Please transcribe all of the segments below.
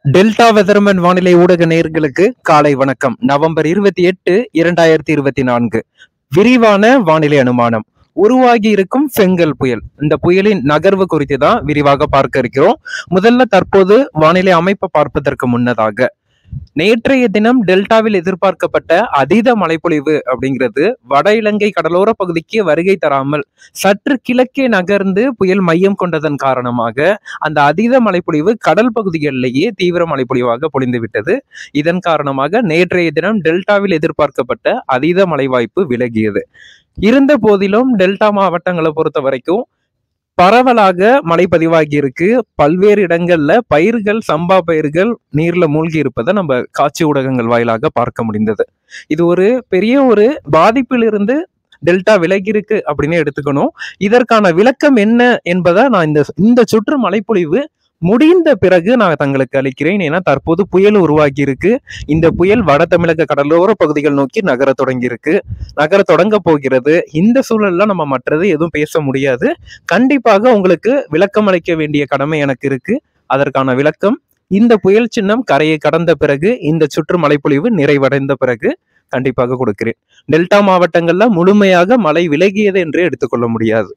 Delta weatherman வானிலை ஊடக நேயர்களுக்கு காலை வணக்கம். நவம்பர் 28, 2024. விரிவான வானிலை அனுமானம். உருவாகி இருக்கும் செங்கல் புயல். இந்த புயலின் நகர்வு குறித்து தான் விரிவாக பார்க்க இருக்கிறோம். முதல்ல தற்போது வானிலை அமைப்பை பார்ப்பதற்கு முன்னதாக நேற்றைய தினம் டெல்டாவில் எதிர்பார்க்கப்பட்ட அதீத மழைப்பொழிவு அப்படிங்கிறது வட இலங்கை கடலோர பகுதிக்கு வருகை தராமல் சற்று கிழக்கே நகர்ந்து புயல் மையம் கொண்டதன் காரணமாக அந்த அதீத மழைப்பொழிவு கடல் பகுதிகளிலேயே தீவிர மழைப்பொழிவாக பொழிந்து விட்டது. இதன் காரணமாக நேற்றைய தினம் டெல்டாவில் எதிர்பார்க்கப்பட்ட அதீத மழை வாய்ப்பு விலகியது. இருந்த போதிலும் டெல்டா மாவட்டங்களை பொறுத்த வரைக்கும் பரவலாக மழை பதிவாகி இருக்கு. பல்வேறு இடங்கள்ல பயிர்கள், சம்பா பயிர்கள் நீர்ல மூழ்கி இருப்பதை நம்ம காட்சி ஊடகங்கள் வாயிலாக பார்க்க முடிந்தது. இது ஒரு பெரிய ஒரு பாதிப்பிலிருந்து டெல்டா விலகி இருக்கு அப்படின்னு எடுத்துக்கணும். இதற்கான விளக்கம் என்ன என்பதை நான் இந்த சுற்று மழைப்பொழிவு முடிந்த பிறகு நான் தங்களுக்கு அளிக்கிறேன். ஏன்னா தற்போது புயல் உருவாகி இருக்கு. இந்த புயல் வட தமிழக கடலோர பகுதிகள் நோக்கி நகர தொடங்க போகிறது. இந்த சூழல்ல நம்ம மற்றது எதுவும் பேச முடியாது. கண்டிப்பாக உங்களுக்கு விளக்கம் அளிக்க வேண்டிய கடமை எனக்கு இருக்கு. அதற்கான விளக்கம் இந்த புயல் சின்னம் கரையை கடந்த பிறகு, இந்த சுற்று மழைப்பொழிவு நிறைவடைந்த பிறகு கண்டிப்பாக கொடுக்கிறேன். டெல்டா மாவட்டங்கள்ல முழுமையாக மழை விலகியது என்று எடுத்துக்கொள்ள முடியாது.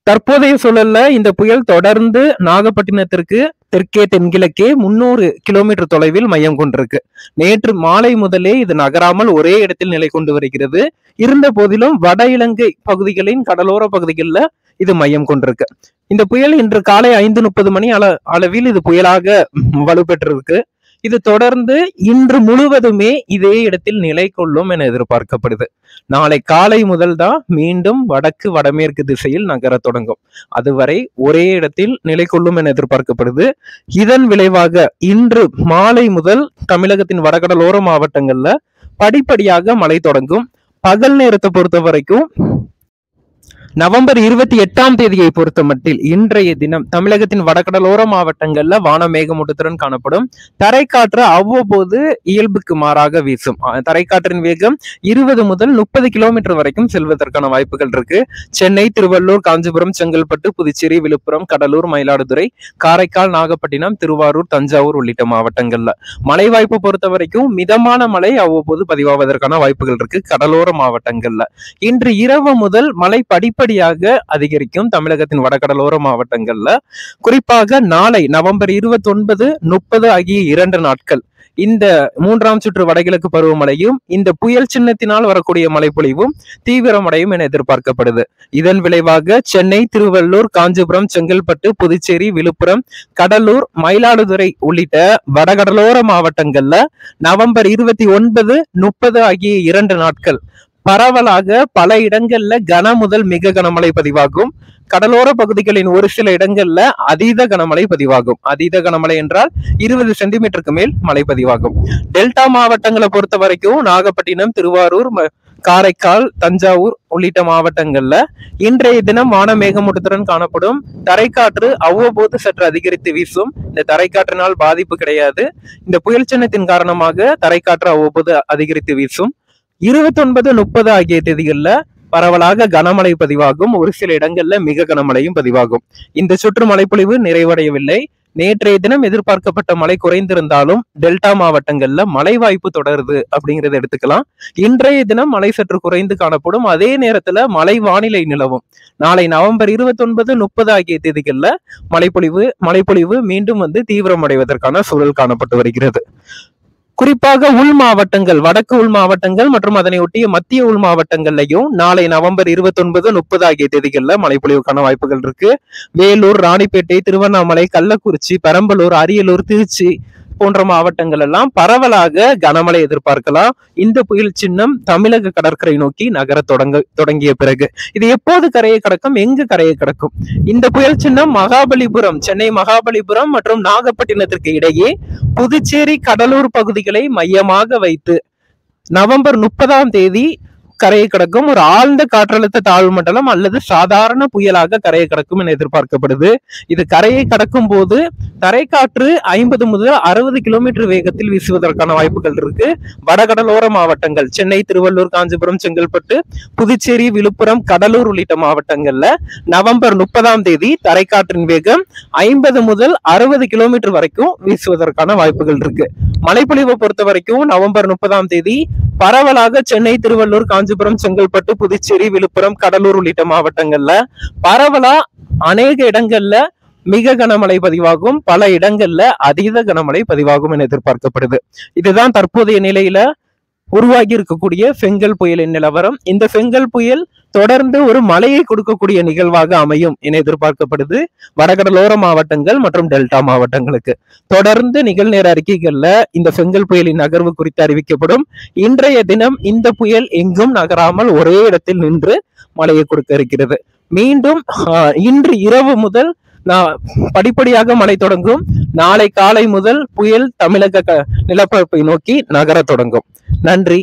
தற்போதைய சூழல்ல இந்த புயல் தொடர்ந்து நாகப்பட்டினத்திற்கு தெற்கே தென்கிழக்கே 300 கிலோமீட்டர் தொலைவில் மையம் கொண்டிருக்கு. நேற்று மாலை முதலே இது நகராமல் ஒரே இடத்தில் நிலை கொண்டு வருகிறது. இருந்த போதிலும் வட இலங்கை பகுதிகளின் கடலோர பகுதிகளில் இது மையம் கொண்டிருக்கு. இந்த புயல் இன்று காலை 5:30 மணி அளவில் இது புயலாக வலுப்பெற்றிருக்கு. இது தொடர்ந்து இன்று முழுவதுமே இதே இடத்தில் நிலை கொள்ளும் என எதிர்பார்க்கப்படுது. நாளை காலை முதல் தான் மீண்டும் வடக்கு வடமேற்கு திசையில் நகர தொடங்கும். அதுவரை ஒரே இடத்தில் நிலை கொள்ளும் என எதிர்பார்க்கப்படுது. இதன் விளைவாக இன்று மாலை முதல் தமிழகத்தின் வடகடலோர மாவட்டங்கள்ல படிப்படியாக மழை தொடங்கும். பகல் நேரத்தை பொறுத்த வரைக்கும் நவம்பர் 28ஆம் தேதியை பொறுத்த மட்டில் இன்றைய தினம் தமிழகத்தின் வடகடலோர மாவட்டங்கள்ல வான மேகமூட்டத்துடன் காணப்படும். தரைக்காற்று அவ்வப்போது இயல்புக்கு மாறாக வீசும். தரைக்காற்றின் வேகம் 20 முதல் 30 கிலோமீட்டர் வரைக்கும் செல்வதற்கான வாய்ப்புகள் இருக்கு. சென்னை, திருவள்ளூர், காஞ்சிபுரம், செங்கல்பட்டு, புதுச்சேரி, விழுப்புரம், கடலூர், மயிலாடுதுறை, காரைக்கால், நாகப்பட்டினம், திருவாரூர், தஞ்சாவூர் உள்ளிட்ட மாவட்டங்கள்ல மழை வாய்ப்பு பொறுத்த வரைக்கும் மிதமான மழை அவ்வப்போது பதிவாவதற்கான வாய்ப்புகள் இருக்கு. கடலோர மாவட்டங்கள்ல இன்று இரவு முதல் மழை படிப்படியாக அதிகரிக்கும். தமிழகத்தின் வடகடலோர மாவட்டங்கள்ல குறிப்பாக நாளை நவம்பர் 29, 30 ஆகிய 2 நாட்கள் இந்த 3ஆம் சுற்று வடகிழக்கு பருவமழையும் இந்த புயல் சின்னத்தினால் வரக்கூடிய மழைப்பொழிவும் தீவிரமடையும் என எதிர்பார்க்கப்படுது. இதன் விளைவாக சென்னை, திருவள்ளூர், காஞ்சிபுரம், செங்கல்பட்டு, புதுச்சேரி, விழுப்புரம், கடலூர், மயிலாடுதுறை உள்ளிட்ட வடகடலோர மாவட்டங்கள்ல நவம்பர் 29, 30 ஆகிய 2 நாட்கள் பரவலாக பல இடங்கள்ல கன முதல் மிக கனமழை பதிவாகும். கடலோர பகுதிகளின் ஒரு சில இடங்கள்ல அதீத கனமழை பதிவாகும். அதீத கனமழை என்றால் 20 சென்டிமீட்டருக்கு மேல் மழை பதிவாகும். டெல்டா மாவட்டங்களை பொறுத்த வரைக்கும் நாகப்பட்டினம், திருவாரூர், காரைக்கால், தஞ்சாவூர் உள்ளிட்ட மாவட்டங்கள்ல இன்றைய தினம் வான மேகமூட்டத்துடன் காணப்படும். தரைக்காற்று அவ்வப்போது சற்று அதிகரித்து வீசும். இந்த தரைக்காற்றினால் பாதிப்பு கிடையாது. இந்த புயல் சின்னத்தின் காரணமாக தரைக்காற்று அவ்வப்போது அதிகரித்து வீசும். 29, 30 ஆகிய தேதிகள்ல பரவலாக கனமழை பதிவாகும். ஒரு சில இடங்கள்ல மிக கனமழையும் பதிவாகும். இந்த சுற்று மழைப்பொழிவு நிறைவடையவில்லை. நேற்றைய தினம் எதிர்பார்க்கப்பட்ட மழை குறைந்திருந்தாலும் டெல்டா மாவட்டங்கள்ல மழை வாய்ப்பு தொடருது அப்படிங்கறத எடுத்துக்கலாம். இன்றைய தினம் மழை சற்று குறைந்து காணப்படும். அதே நேரத்துல மழை வானிலை நிலவும். நாளை நவம்பர் 29, 30 ஆகிய தேதிகள்ல மழைப்பொழிவு மீண்டும் தீவிரமடைவதற்கான சூழல் காணப்பட்டு வருகிறது. குறிப்பாக உள் மாவட்டங்கள், வடக்கு உள் மாவட்டங்கள் மற்றும் அதனை ஒட்டிய மத்திய உள் மாவட்டங்கள்லையும் நாளை நவம்பர் 29, 30 ஆகிய தேதிகள்ல மழைப்பொழிவுக்கான வாய்ப்புகள் இருக்கு. வேலூர், ராணிப்பேட்டை, திருவண்ணாமலை, கள்ளக்குறிச்சி, பெரம்பலூர், அரியலூர், திருச்சி போன்ற மாவட்டங்கள் எல்லாம் பரவலாக கனமழை எதிர்பார்க்கலாம். இந்த புயல் சின்னம் தமிழக கடற்கரை நோக்கி நகர தொடங்கிய பிறகு இது எப்போது கரையை கடக்கும், எங்கு கரையை கடக்கும்? இந்த புயல் சின்னம் மகாபலிபுரம், சென்னை மகாபலிபுரம் மற்றும் நாகப்பட்டினத்திற்கு இடையே புதுச்சேரி, கடலூர் பகுதிகளை மையமாக வைத்து நவம்பர் 30ஆம் தேதி கரையை கடக்கும். ஒரு ஆழ்ந்த காற்றழுத்த தாழ்வு மண்டலம் அல்லது சாதாரண புயலாக கரையை கடக்கும் என எதிர்பார்க்கப்படுது. இது கரையை கடக்கும் போது தரைக்காற்று 50 முதல் 60 கிலோமீட்டர் வேகத்தில் வீசுவதற்கான வாய்ப்புகள் இருக்கு. வடகடலோர மாவட்டங்கள் சென்னை, திருவள்ளூர், காஞ்சிபுரம், செங்கல்பட்டு, புதுச்சேரி, விழுப்புரம், கடலூர் உள்ளிட்ட மாவட்டங்கள்ல நவம்பர் 30ஆம் தேதி தரைக்காற்றின் வேகம் 50 முதல் 60 கிலோமீட்டர் வரைக்கும் வீசுவதற்கான வாய்ப்புகள் இருக்கு. மழைப்பொழிவை பொறுத்த வரைக்கும் நவம்பர் 30ஆம் தேதி பரவலாக சென்னை, திருவள்ளூர், காஞ்சிபுரம், செங்கல்பட்டு, புதுச்சேரி, விழுப்புரம், கடலூர் உள்ளிட்ட மாவட்டங்கள்ல பரவலா அநேக இடங்கள்ல மிக கனமழை பதிவாகும், பல இடங்கள்ல அதீத கனமழை பதிவாகும் என எதிர்பார்க்கப்படுது. இதுதான் தற்போதைய நிலையில உருவாகி இருக்கக்கூடிய ஃபெங்கல் புயலின் நிலவரம். இந்த ஃபெங்கல் புயல் தொடர்ந்து ஒரு மழையை கொடுக்கக்கூடிய நிகழ்வாக அமையும் என எதிர்பார்க்கப்படுது வடகடலோர மாவட்டங்கள் மற்றும் டெல்டா மாவட்டங்களுக்கு. தொடர்ந்து நிகழ்நேர அறிக்கைகள்ல இந்த ஃபெங்கல் புயலின் நகர்வு குறித்து அறிவிக்கப்படும். இன்றைய தினம் இந்த புயல் எங்கும் நகராமல் ஒரே இடத்தில் நின்று மழையை கொடுக்க இருக்கிறது. மீண்டும் இன்று இரவு முதல் படிப்படியாக மழை தொடங்கும். நாளை காலை முதல் புயல் தமிழக நிலப்பரப்பை நோக்கி நகர தொடங்கும். நன்றி.